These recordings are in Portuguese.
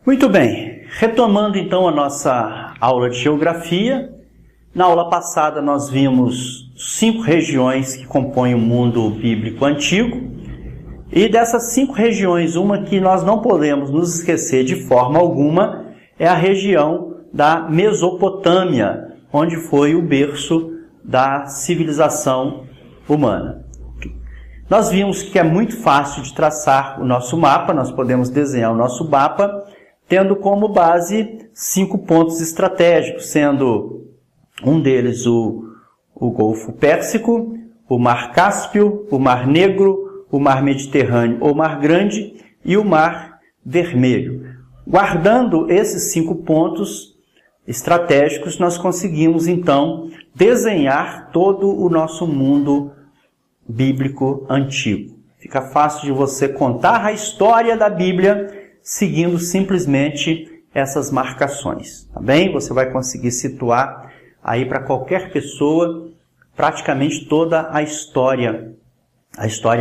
Muito bem, retomando então a nossa aula de geografia. Na aula passada nós vimos 5 regiões que compõem o mundo bíblico antigo. E dessas 5 regiões, uma que nós não podemos nos esquecer de forma alguma é a região da Mesopotâmia, onde foi o berço da civilização humana. Nós vimos que é muito fácil de traçar o nosso mapa, nós podemos desenhar o nosso mapa, tendo como base 5 pontos estratégicos, sendo um deles o Golfo Pérsico, o Mar Cáspio, o Mar Negro, o Mar Mediterrâneo ou Mar Grande e o Mar Vermelho. Guardando esses 5 pontos estratégicos, nós conseguimos então desenhar todo o nosso mundo bíblico antigo. Fica fácil de você contar a história da Bíblia seguindo simplesmente essas marcações, tá bem? Você vai conseguir situar aí para qualquer pessoa praticamente toda a história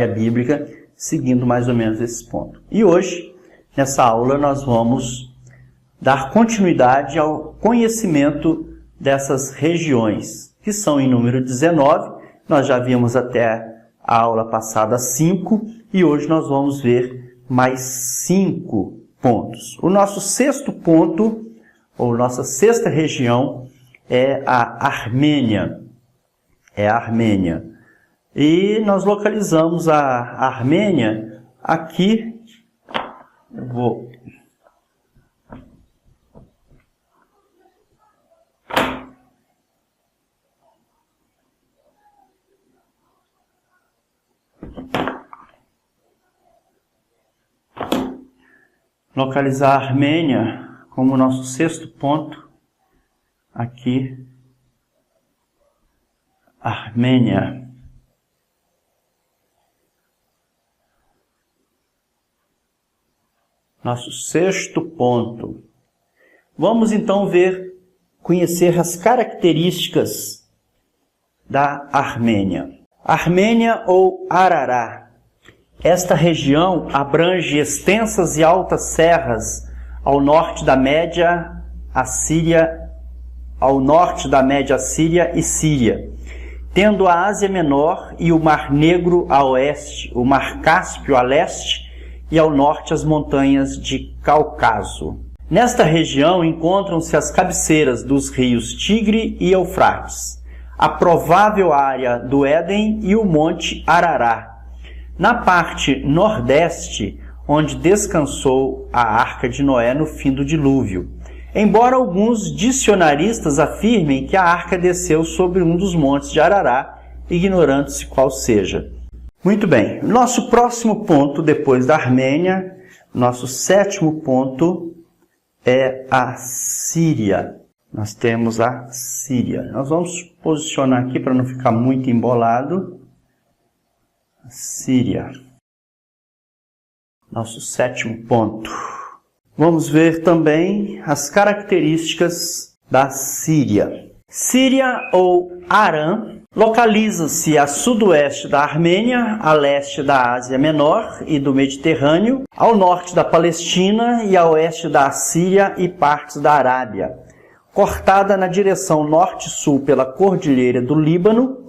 bíblica, seguindo mais ou menos esse ponto. E hoje, nessa aula, nós vamos dar continuidade ao conhecimento dessas regiões, que são em número 19. Nós já vimos até a aula passada 5, e hoje nós vamos ver mais 5 pontos. O nosso 6º ponto, ou nossa 6ª região, é a Armênia. E nós localizamos a Armênia aqui. Eu vou localizar a Armênia como nosso 6º ponto. Aqui, Armênia. Nosso 6º ponto. Vamos então conhecer as características da Armênia. Armênia ou Arará. Esta região abrange extensas e altas serras ao norte da Média Assíria e Síria, tendo a Ásia Menor e o Mar Negro a oeste, o Mar Cáspio a leste e ao norte as montanhas de Cáucaso. Nesta região encontram-se as cabeceiras dos rios Tigre e Eufrates, a provável área do Éden e o Monte Arará. Na parte nordeste, onde descansou a Arca de Noé no fim do dilúvio, embora alguns dicionaristas afirmem que a arca desceu sobre um dos montes de Arará, ignorando-se qual seja. Muito bem, nosso próximo ponto, depois da Armênia, nosso 7º ponto é a Síria. Nós temos a Síria. Nós vamos posicionar aqui para não ficar muito embolado. Síria. Nosso 7º ponto. Vamos ver também as características da Síria. Síria ou Arã localiza-se a sudoeste da Armênia, a leste da Ásia Menor e do Mediterrâneo, ao norte da Palestina e a oeste da Assíria e partes da Arábia. Cortada na direção norte-sul pela Cordilheira do Líbano,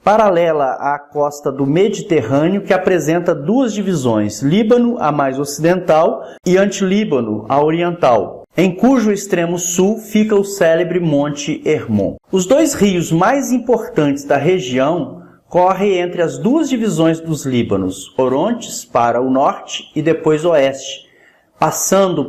paralela à costa do Mediterrâneo, que apresenta 2 divisões, Líbano, a mais ocidental, e Antilíbano, a oriental, em cujo extremo sul fica o célebre Monte Hermon. Os 2 rios mais importantes da região correm entre as 2 divisões dos Líbanos, Orontes para o norte e depois oeste, passando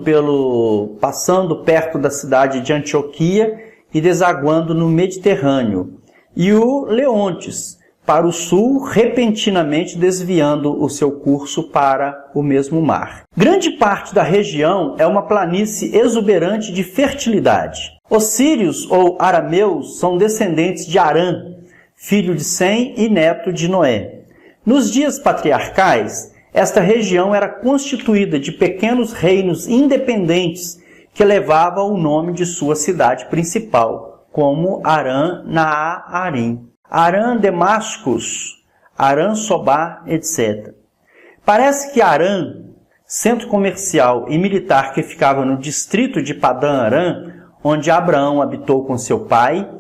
perto da cidade de Antioquia e desaguando no Mediterrâneo, e o Leontes, para o sul, repentinamente desviando o seu curso para o mesmo mar. Grande parte da região é uma planície exuberante de fertilidade. Os sírios ou arameus são descendentes de Arã, filho de Sem e neto de Noé. Nos dias patriarcais, esta região era constituída de pequenos reinos independentes que levavam o nome de sua cidade principal, como Arã Naarim, Arã Damascus, Arã Sobá, etc. Parece que Arã centro comercial e militar que ficava no distrito de Padã Aram, onde Abraão habitou com seu pai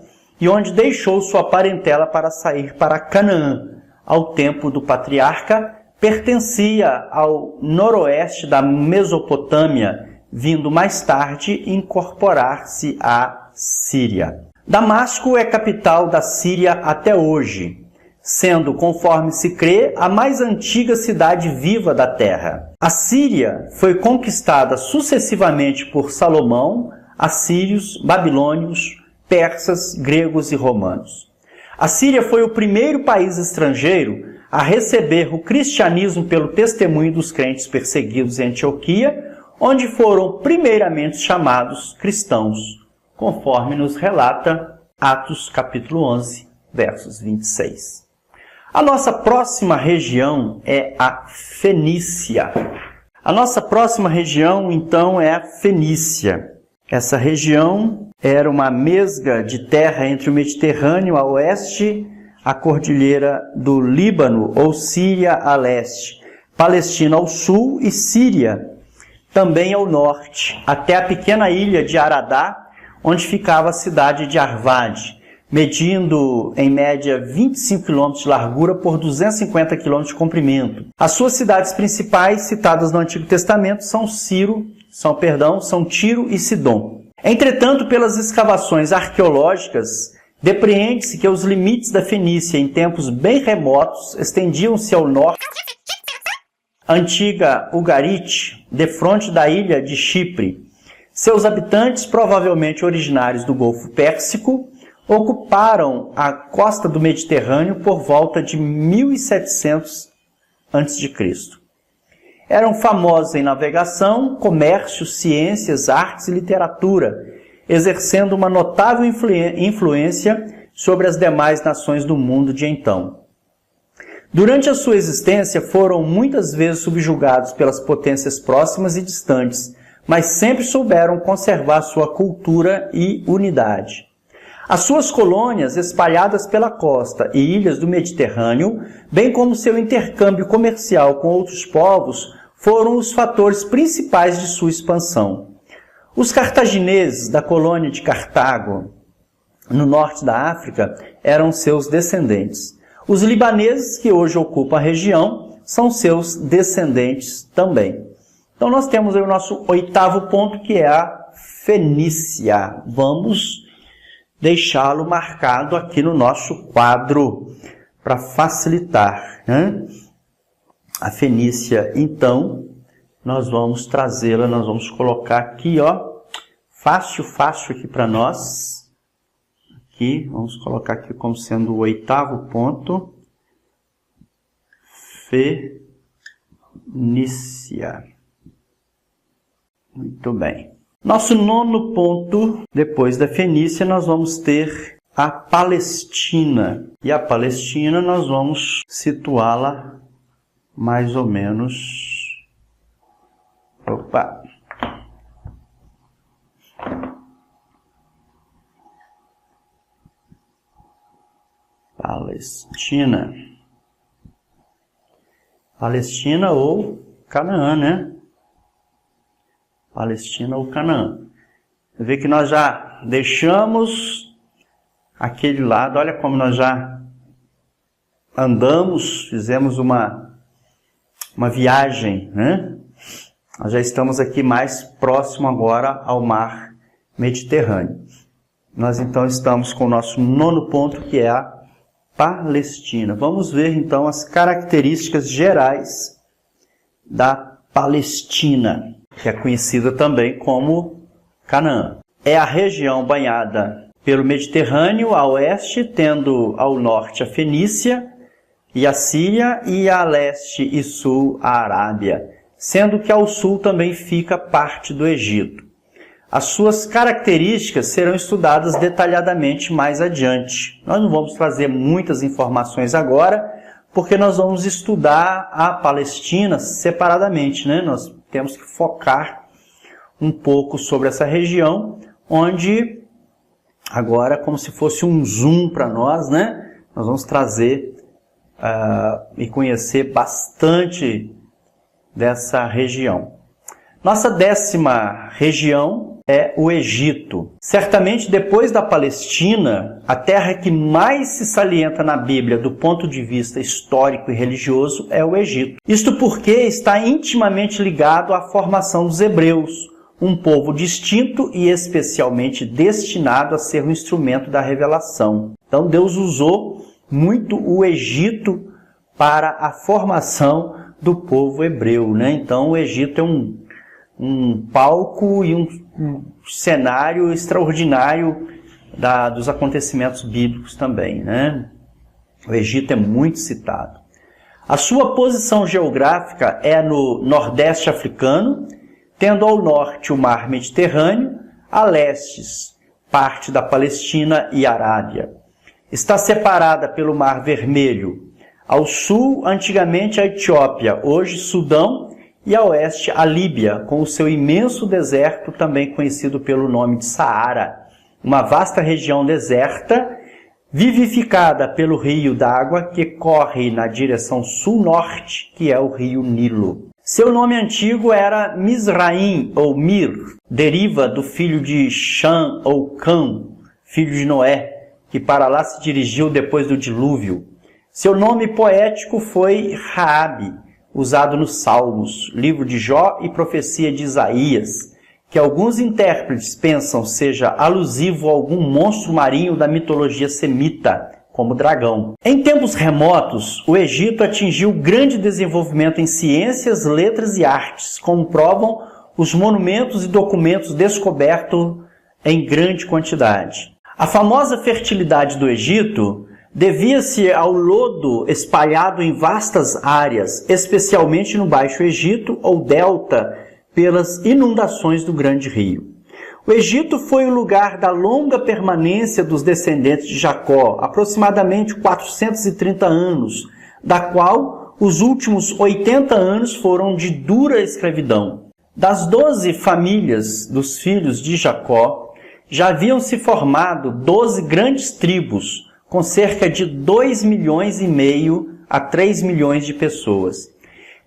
e onde deixou sua parentela para sair para Canaã. Ao tempo do patriarca, pertencia ao noroeste da Mesopotâmia, vindo mais tarde incorporar-se à Síria. Damasco é capital da Síria até hoje, sendo, conforme se crê, a mais antiga cidade viva da terra. A Síria foi conquistada sucessivamente por Salomão, assírios, babilônios, persas, gregos e romanos. A Síria foi o primeiro país estrangeiro a receber o cristianismo pelo testemunho dos crentes perseguidos em Antioquia, onde foram primeiramente chamados cristãos, conforme nos relata Atos capítulo 11, versos 26. A nossa próxima região é a Fenícia. A nossa próxima região, então, é a Fenícia. Essa região era uma mesga de terra entre o Mediterrâneo a oeste, a cordilheira do Líbano, ou Síria a leste, Palestina ao sul e Síria também ao norte, até a pequena ilha de Aradá, onde ficava a cidade de Arvad, medindo em média 25 km de largura por 250 km de comprimento. As suas cidades principais, citadas no Antigo Testamento, são Tiro e Sidom. Entretanto, pelas escavações arqueológicas, depreende-se que os limites da Fenícia em tempos bem remotos estendiam-se ao norte, antiga Ugarit, defronte da ilha de Chipre. Seus habitantes, provavelmente originários do Golfo Pérsico, ocuparam a costa do Mediterrâneo por volta de 1700 a.C. Eram famosos em navegação, comércio, ciências, artes e literatura, exercendo uma notável influência sobre as demais nações do mundo de então. Durante a sua existência, foram muitas vezes subjugados pelas potências próximas e distantes, mas sempre souberam conservar sua cultura e unidade. As suas colônias, espalhadas pela costa e ilhas do Mediterrâneo, bem como seu intercâmbio comercial com outros povos, foram os fatores principais de sua expansão. Os cartagineses da colônia de Cartago, no norte da África, eram seus descendentes. Os libaneses, que hoje ocupam a região, são seus descendentes também. Então nós temos aí o nosso oitavo ponto, que é a Fenícia. Vamos deixá-lo marcado aqui no nosso quadro para facilitar, né? A Fenícia, então, nós vamos trazê-la, nós vamos colocar aqui, ó, fácil aqui para nós. Aqui, vamos colocar aqui como sendo o oitavo ponto. Fenícia. Muito bem. Nosso nono ponto, depois da Fenícia, nós vamos ter a Palestina. E a Palestina nós vamos situá-la mais ou menos... Palestina ou Canaã, né? Palestina ou Canaã. Você vê que nós já deixamos aquele lado, olha como nós já andamos, fizemos uma viagem, né? Nós já estamos aqui mais próximo agora ao mar Mediterrâneo. Nós então estamos com o nosso nono ponto, que é a Palestina. Vamos ver então as características gerais da Palestina, que é conhecida também como Canaã. É a região banhada pelo Mediterrâneo a oeste, tendo ao norte a Fenícia e a Síria, e a leste e sul a Arábia, sendo que ao sul também fica parte do Egito. As suas características serão estudadas detalhadamente mais adiante. Nós não vamos trazer muitas informações agora, porque nós vamos estudar a Palestina separadamente, né? Nós temos que focar um pouco sobre essa região, onde agora, como se fosse um zoom para nós, né? Nós vamos trazer e conhecer bastante dessa região. Nossa 10ª região é o Egito. Certamente depois da Palestina, a terra que mais se salienta na Bíblia do ponto de vista histórico e religioso é o Egito. Isto porque está intimamente ligado à formação dos hebreus, um povo distinto e especialmente destinado a ser um instrumento da revelação. Então Deus usou muito o Egito para a formação do povo hebreu, né? Então o Egito é um palco e um cenário extraordinário dos acontecimentos bíblicos também, né? O Egito é muito citado. A sua posição geográfica é no Nordeste africano, tendo ao norte o Mar Mediterrâneo, a leste parte da Palestina e Arábia. Está separada pelo Mar Vermelho. Ao sul, antigamente a Etiópia, hoje Sudão, e a oeste a Líbia, com o seu imenso deserto, também conhecido pelo nome de Saara, uma vasta região deserta, vivificada pelo rio d'água que corre na direção sul-norte, que é o rio Nilo. Seu nome antigo era Mizraim, ou Mir, deriva do filho de Cham, ou Cã, filho de Noé, que para lá se dirigiu depois do dilúvio. Seu nome poético foi Raabe, usado nos Salmos, livro de Jó e profecia de Isaías, que alguns intérpretes pensam seja alusivo a algum monstro marinho da mitologia semita, como dragão. Em tempos remotos, o Egito atingiu grande desenvolvimento em ciências, letras e artes, como provam os monumentos e documentos descobertos em grande quantidade. A famosa fertilidade do Egito devia-se ao lodo espalhado em vastas áreas, especialmente no Baixo Egito ou Delta, pelas inundações do Grande Rio. O Egito foi o lugar da longa permanência dos descendentes de Jacó, aproximadamente 430 anos, da qual os últimos 80 anos foram de dura escravidão. Das 12 famílias dos filhos de Jacó, já haviam se formado 12 grandes tribos, com cerca de 2,5 milhões a 3 milhões de pessoas.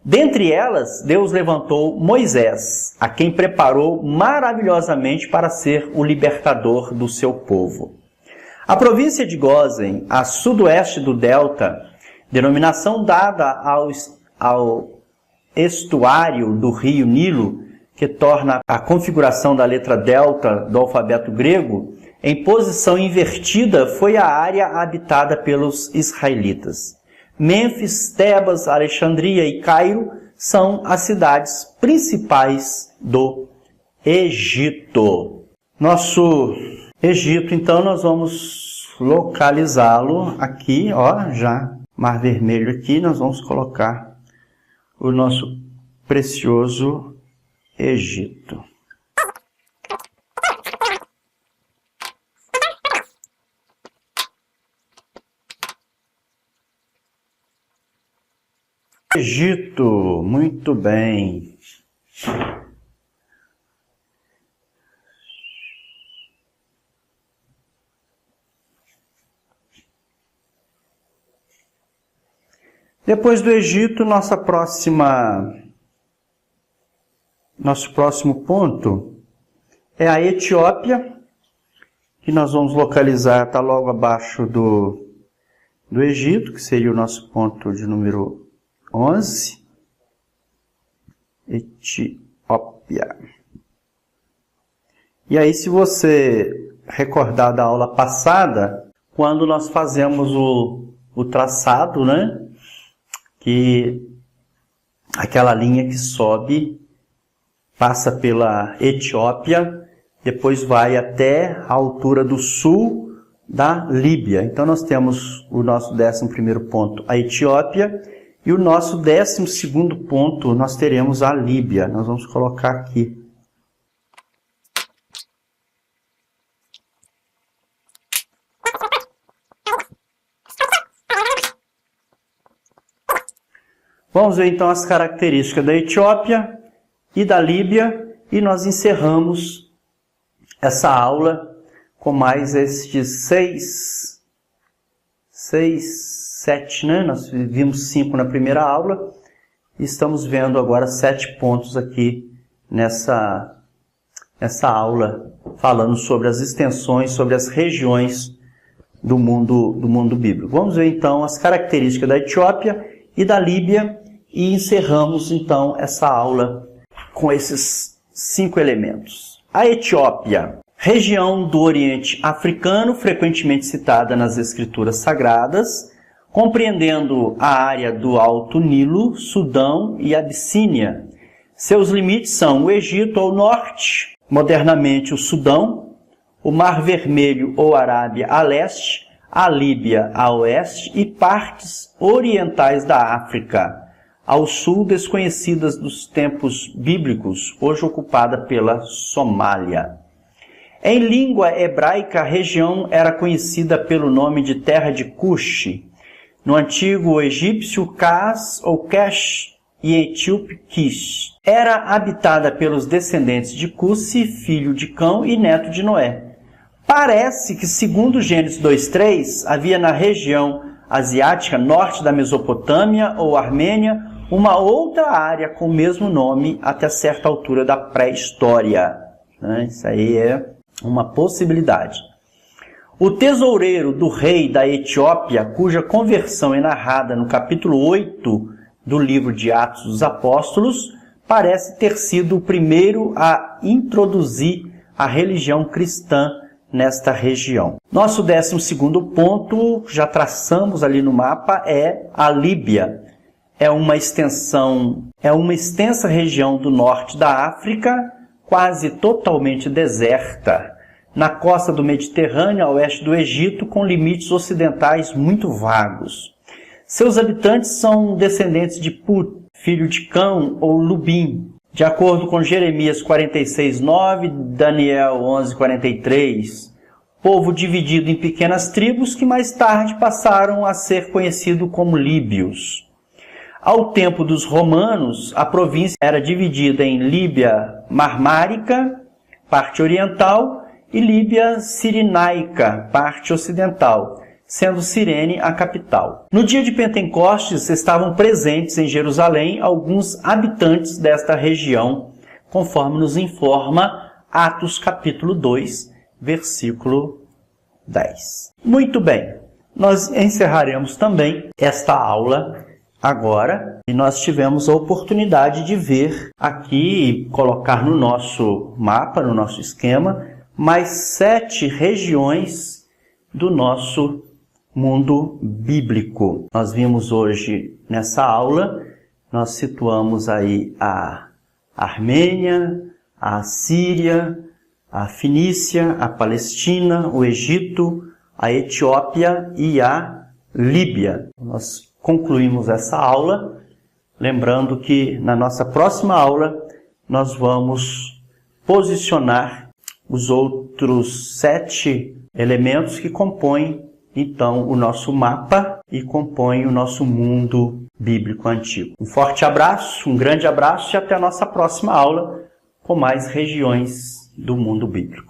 Dentre elas, Deus levantou Moisés, a quem preparou maravilhosamente para ser o libertador do seu povo. A província de Gósen, a sudoeste do Delta, denominação dada ao estuário do rio Nilo, que torna a configuração da letra delta do alfabeto grego, em posição invertida, foi a área habitada pelos israelitas. Mênfis, Tebas, Alexandria e Cairo são as cidades principais do Egito. Nosso Egito, então, nós vamos localizá-lo aqui, ó, já Mar Vermelho aqui, nós vamos colocar o nosso precioso Egito. Egito, muito bem. Depois do Egito, nosso próximo ponto é a Etiópia, que nós vamos localizar, está logo abaixo do Egito, que seria o nosso ponto de número 11, Etiópia. E aí, se você recordar da aula passada, quando nós fazemos o traçado, né? Que aquela linha que sobe, passa pela Etiópia, depois vai até a altura do sul da Líbia. Então nós temos o nosso 11º ponto, a Etiópia, e o nosso 12º ponto, nós teremos a Líbia. Nós vamos colocar aqui. Vamos ver então as características da Etiópia e da Líbia, e nós encerramos essa aula com mais estes 7, né? Nós vimos 5 na primeira aula, E estamos vendo agora 7 pontos aqui nessa aula, falando sobre as extensões, sobre as regiões do mundo bíblico. Vamos ver então as características da Etiópia e da Líbia e encerramos então essa aula com esses 5 elementos. A Etiópia, região do Oriente Africano, frequentemente citada nas Escrituras Sagradas, compreendendo a área do Alto Nilo, Sudão e Abissínia. Seus limites são o Egito ao norte, modernamente o Sudão, o Mar Vermelho ou Arábia a leste, a Líbia a oeste e partes orientais da África, ao sul, desconhecidas dos tempos bíblicos, hoje ocupada pela Somália. Em língua hebraica, a região era conhecida pelo nome de Terra de Cush, no antigo egípcio Cas ou Kesh e etíope Kish. Era habitada pelos descendentes de Cusi, filho de Cão e neto de Noé. Parece que, segundo Gênesis 2:3, havia na região asiática norte da Mesopotâmia ou Armênia uma outra área com o mesmo nome até certa altura da pré-história. Isso aí é uma possibilidade. O tesoureiro do rei da Etiópia, cuja conversão é narrada no capítulo 8 do livro de Atos dos Apóstolos, parece ter sido o primeiro a introduzir a religião cristã nesta região. Nosso 12º ponto, já traçamos ali no mapa, é a Líbia. É uma extensa região do norte da África, quase totalmente deserta, na costa do Mediterrâneo, a oeste do Egito, com limites ocidentais muito vagos. Seus habitantes são descendentes de Put, filho de Cão ou Lubim, de acordo com Jeremias 46:9, Daniel 11:43. Povo dividido em pequenas tribos que mais tarde passaram a ser conhecido como líbios. Ao tempo dos romanos, a província era dividida em Líbia Marmárica, parte oriental, e Líbia Cirenaica, parte ocidental, sendo Cirene a capital. No dia de Pentecostes estavam presentes em Jerusalém alguns habitantes desta região, conforme nos informa Atos capítulo 2, versículo 10. Muito bem, nós encerraremos também esta aula agora, e nós tivemos a oportunidade de ver aqui, colocar no nosso mapa, no nosso esquema, mais 7 regiões do nosso mundo bíblico. Nós vimos hoje nessa aula, nós situamos aí a Armênia, a Síria, a Fenícia, a Palestina, o Egito, a Etiópia e a Líbia. Nós concluímos essa aula, lembrando que na nossa próxima aula nós vamos posicionar os outros 7 elementos que compõem, então, o nosso mapa e compõem o nosso mundo bíblico antigo. Um forte abraço, um grande abraço e até a nossa próxima aula com mais regiões do mundo bíblico.